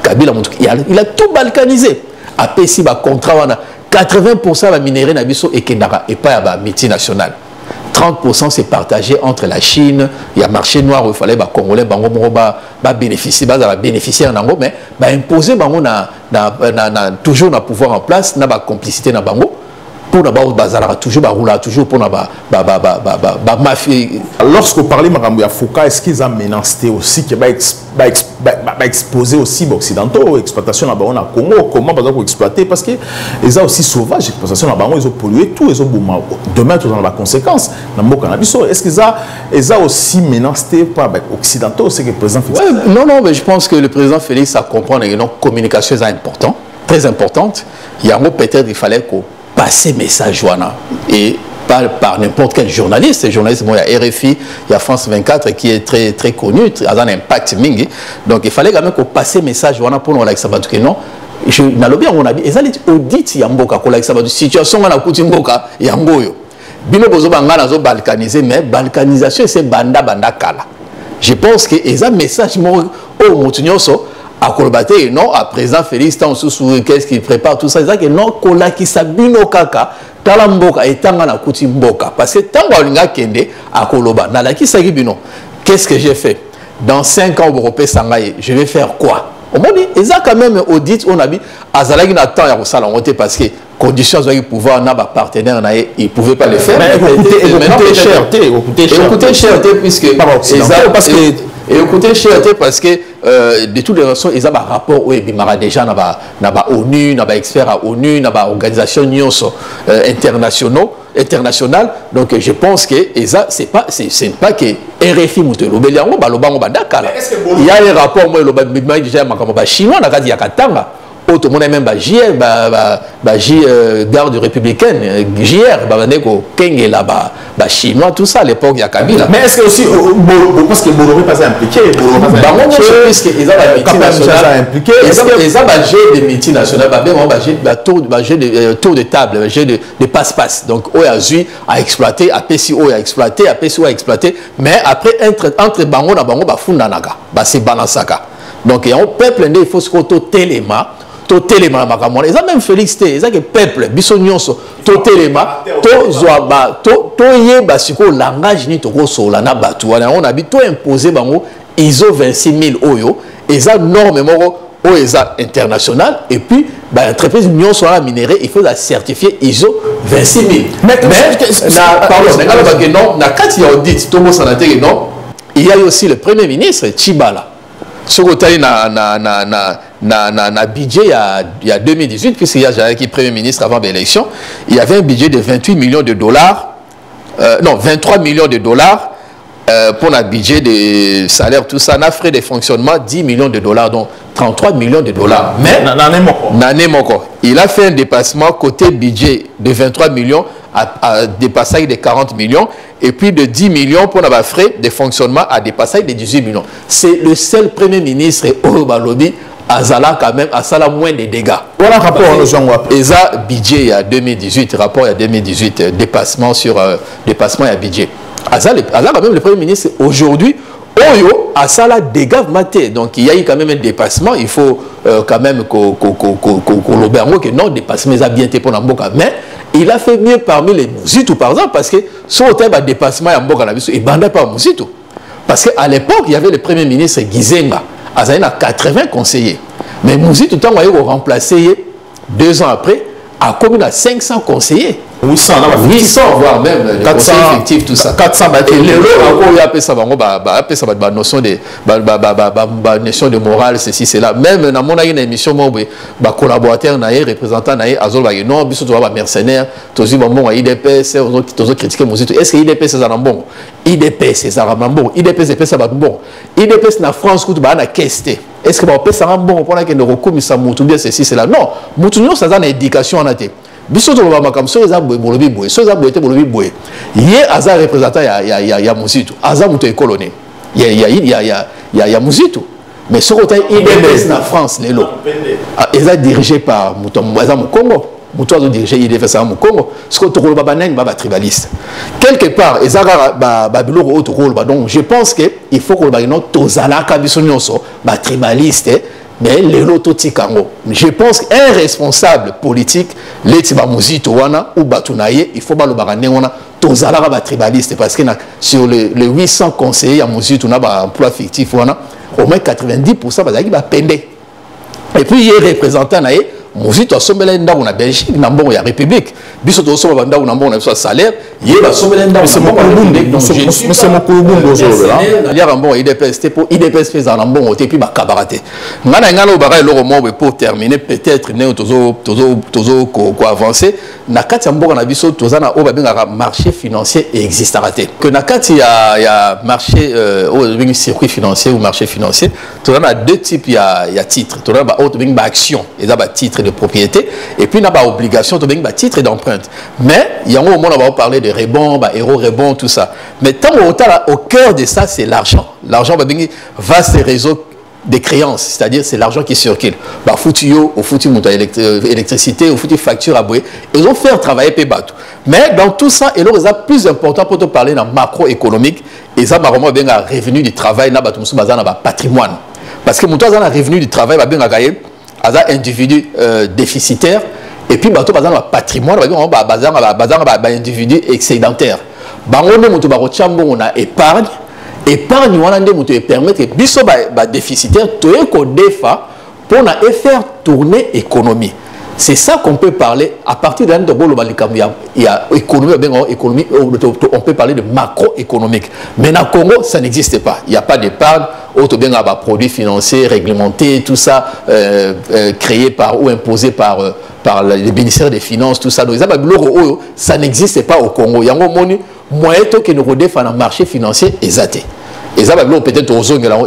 Kabila il a tout balkanisé. Après si ba contrat 80% de minéraux nabiso et Kendara et pas à multinationale. 30% c'est partagé entre la Chine, il y a marché noir où il fallait les Congolais bénéficier, bénéficier en Ango, mais imposer toujours un pouvoir en place, na complicité na bango pour na bazar toujours roula toujours pour na mafia. Lorsque parlez de Foucault, est-ce qu'ils ont menacé aussi que exposer aussi les occidentaux exploitation na bango na Congo, comment bazar pour exploiter parce que ils ont aussi sauvage exploitation na bango, ils ont pollué tout, ils ont demain tout dans la conséquence na mboka na biso. Est-ce qu'ils ont aussi menacé par les occidentaux, c'est que le président Félix? Non, mais je pense que le président Félix a compris que la communication est importante, très importante. Il y a peut-être il fallait qu'on passer message et par n'importe quel journaliste. Il y a RFI, il y a France 24 qui est très, très connu, a un impact mingi. Donc il fallait quand même qu'on passe message pour nous que non. Je n'ai bien on a dit, ils allaient audit yamboka pour la situation on a coutume boka yangoyo. Bino bozo bangana zo balkanisé mais balkanisation c'est banda kala. Je pense que ils ont message au mutunyoso à Kolbate non à présent Félix tant sous qu'est-ce qu'il prépare tout ça que non kola qui sabino kaka talamboka et tanga na kutimboka parce que tanga olinga kende à Koloba na la qui sagibino qu'est-ce que j'ai fait dans 5 ans européen sangaye je vais faire quoi au moins ils ont quand même audit on a dit azalaki na temps ya ko sala ngote parce que conditions de pouvoir n'a pas partenaire na ils pouvaient pas le faire mais écoutez cher puisque parce que et écoutez, parce que de toutes les façons, ils ont un rapport où ils ont déjà ONU, experts à ONU, organisation internationale. Donc je pense que ce n'est pas que RFI Moutelo. Il y a un rapport, moi, le chinois, il y a tout le monde même JR, garde républicaine, JR, Kenge là-bas, chinois, tout ça à l'époque, il y a Kabila. Mais est-ce que aussi, parce que Bolloré pas impliqué, ils ont des multinationales, des tours de table, des passe-passe. Donc, OAZU a exploité, APCO a exploité, APCO a exploité, mais après, entre Bango et Bango, c'est Banansaka. Donc, il y a un peuple, il faut se téléma. Totelema makamona eza même Félix te eza que peuple biso nyonso totelema to zoaba to yeba siko langage ni toko sola na batu wana on a bi to imposer bango ISO 26000 oyo eza norme moko o eza international et puis ba entreprise nyonso la minéré il faut la certifier ISO 26000 mais na pardon non na kati ya audit to mo sanate non il y a aussi le premier ministre Tshibala ce côté na budget il y a 2018 puisqu'il y a qui premier ministre avant l'élection il y avait un budget de 28 millions de dollars non 23 millions de dollars pour un budget de salaire tout ça na frais de fonctionnement 10 millions de dollars donc 33 millions de dollars mais il a fait un dépassement côté budget de 23 millions à dépasser de 40 millions et puis de 10 millions pour les frais de fonctionnement à dépasser de 18 millions. C'est le seul premier ministre au Balobi Azala quand même à ça moins de dégâts. Voilà le rapport aux gens. Et ça budget il y a 2018 rapport il y a 2018 dépassement sur dépassement il y a budget. Azala quand même le premier ministre aujourd'hui Oyo à ça là dégâts maté donc il y a eu quand même un dépassement il faut quand même que non dépassement ça bien été pour Namboka mais il a fait mieux parmi les Mouzitou par exemple parce que son thème à dépassement à Mboka Nabiso et banda pas Mouzitou parce qu'à l'époque il y avait le premier ministre Gizenga Azaïna a 80 conseillers mais Mouzitou tant qu'on a remplacé 2 ans après a commune à 500 conseillers 800 voire même 400 effectifs tout ça 400 et les encore il y a appelé ça notion de morale ceci cela même dans mon une émission moi collaborateur naé représentant naé azol ba non biso to ba mercenaire tozi bon à IDPS tozo critiquer Mouzitou est-ce que IDPS c'est un bon IDPS c'est un bon IDPS c'est ça bon IDPS na France coup ba na questé est-ce que ba peut ça bon pour que ne recommence ça mutu bien ceci cela non mutu ça dans éducation on a été biso to ba makam so za boye bolobi boye so za boye te bolobi boye ye aza représentant ya Muzitu aza muto écoloné ya Muzitu mais ce côté IDPS na France lelo eza dirigé par muto aza mu Congo muto azo dirigé IDPS na mu Congo ce côté ko ba banani ba tribaliste quelque part eza ba biloko auto rôle donc je pense que il faut que ba no tozala ka biso nyonso ba tribaliste mais les loto tikango. Je pense qu'un responsable politique, les tiba Muzitu wana ou batunaye, il faut pas le baraner wana tozala ba tribaliste parce que sur les 800 conseillers à Muzitu na ba emploi fictif wana au moins 90% bazaki ba pende. Et puis il est représentant naé Muzitu asombela ndako na Belgique na mbongo ya République. Biso to somba ndako na mbongo na biso salaire, yé ba sombela ndako c'est mon République donc c'est mon Kolumbu zo là. Il y a un bon IDPS pour IDPS fait en mbongo et puis ba kabaraté. Ngana ngana obara eloko mo pour terminer peut-être né tozo ko avancer na kati ya mbongo na biso tozana o ba benga marché financier existera te. Que na kati ya marché au circuit financier ou marché financier, tozana deux types ya titres. Tozana ba auto benga action et ça ba titre de propriété et puis na ba obligation to benga titre d'empreinte. Mais il y a un moment on va parler de rebond, bah héros rebond tout ça. Mais tant au cœur de ça c'est l'argent. L'argent va ces réseaux de créances, c'est-à-dire c'est l'argent qui circule. Bah foutio, au foutu montant électricité, au foutu facture à bouer. Ils ont fait travailler peu bateau. Mais dans tout ça, et là c'est plus important pour te parler dans macroéconomique. Et ça vraiment bien un revenu du travail na batou bazana ba patrimoine. Parce que montant un revenu du travail va bien gagner à un individu déficitaire. Et puis, bateau bazan un patrimoine, bazan un individu excédentaire. Bangonde mutu barochambo on a épargne wana nde mutu permettre que biso ba déficitaire toye ko defa pour na faire tourner économie. C'est ça qu'on peut parler à partir d'un de bolo balikamu il y a économie on peut parler de macroéconomique. Mais dans Congo ça n'existe pas. Il n'y a pas d'épargne, auto bien à produits financiers réglementés tout ça créé par ou imposé par les bénéficiaires des finances, tout ça. Donc, ça n'existe pas au Congo. Il y a un moyen que nous redéfendons dans le marché financier exact. Et ça, peut-être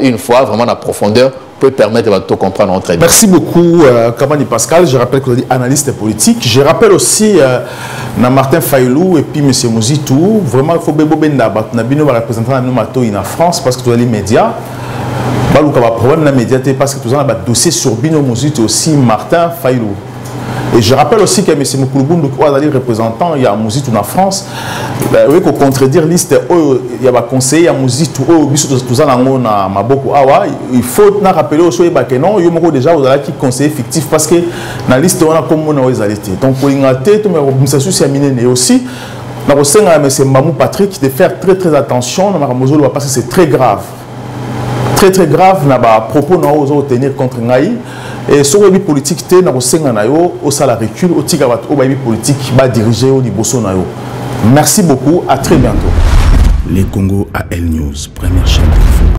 une fois, vraiment en profondeur, peut permettre de comprendre très bien. Merci beaucoup, Kamani Pascal. Je rappelle que vous êtes analyste politique. Je rappelle aussi Martin Fayoulou et puis M. Muzitu. Vraiment, il faut que vous représenter en France parce que vous avez les médias. Il y a un problème dans les médias parce que vous avez un dossier sur Bino Muzitu aussi, Martin Fayoulou. Et je rappelle aussi que M. Moukoulboun, représentant, il y a Muzitu en France, il faut contredire liste, il y a un conseiller à Muzitu, il faut rappeler aussi que non, il y a déjà un conseiller fictif parce que dans la liste, on a comme on a donc, il y a et aussi, M. Mamou Patrick de faire très attention parce que c'est très grave. Très grave, na ba propos na ozo tenir contre ngai et sur les politiques té na kosenga na yo au sala recul au tika bat o ba politique ba diriger au liboso na yo. Merci beaucoup, à très bientôt. Les Congo AL News, première chaîne.